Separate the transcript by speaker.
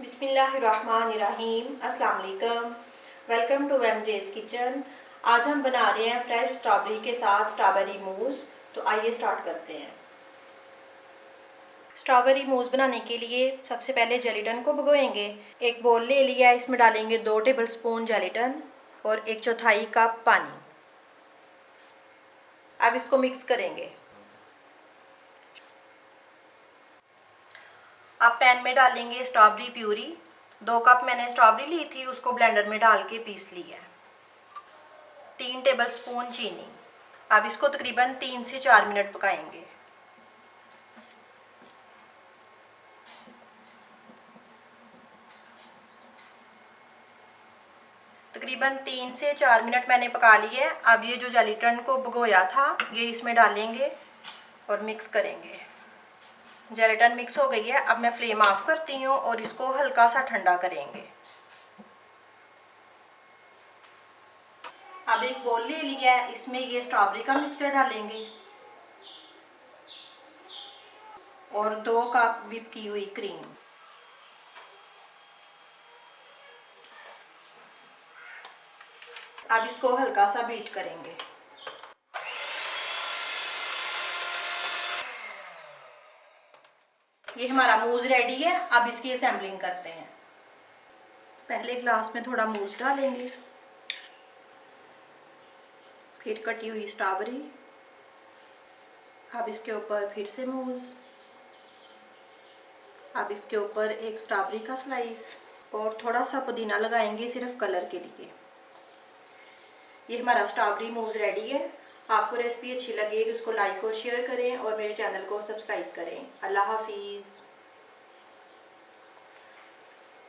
Speaker 1: बिस्मिल्लाहिर्रहमानिर्रहीम। अस्सलाम वालेकुम। Welcome to MJ's kitchen. आज हम बना रहे हैं फ्रेश स्ट्रॉबेरी के साथ स्ट्रॉबेरी मूस। तो आइए स्टार्ट करते हैं। स्ट्रॉबेरी मूस बनाने के लिए सबसे पहले जेलिटन को भिगोएंगे। एक बोल ले लिया, इसमें डालेंगे 2 टेबलस्पून जेलिटन और 1/4 कप पानी। अब इसको मिक्स करेंगे। अब पैन में डालेंगे स्ट्रॉबेरी प्यूरी। 2 कप मैंने स्ट्रॉबेरी ली थी, उसको ब्लेंडर में डाल के पीस ली है। 3 टेबलस्पून चीनी। अब इसको तकरीबन 3 से 4 मिनट पकाएंगे। तकरीबन 3 से 4 मिनट मैंने पका ली है। अब ये जो जेलिटन को भिगोया था ये इसमें डालेंगे और मिक्स करेंगे। जेलिटन मिक्स हो गई है। अब मैं फ्लेम ऑफ करती हूँ और इसको हल्का सा ठंडा करेंगे। अब एक बोल ले लिया है, इसमें ये स्ट्रॉबेरी का मिक्सचर डालेंगे और 2 कप व्हिप की हुई क्रीम। अब इसको हल्का सा बीट करेंगे। ये हमारा मूस रेडी है। अब इसकी असेंबलिंग करते हैं। पहले ग्लास में थोड़ा मूस डालेंगे, फिर कटी हुई स्ट्रॉबेरी। अब इसके ऊपर फिर से मूस। अब इसके ऊपर एक स्ट्रॉबेरी का स्लाइस और थोड़ा सा पुदीना लगाएंगे सिर्फ कलर के लिए। ये हमारा स्ट्रॉबेरी मूस रेडी है। आपको रेसिपी अच्छी लगे तो उसको लाइक और शेयर करें और मेरे चैनल को सब्सक्राइब करें। अल्लाह हाफिज़।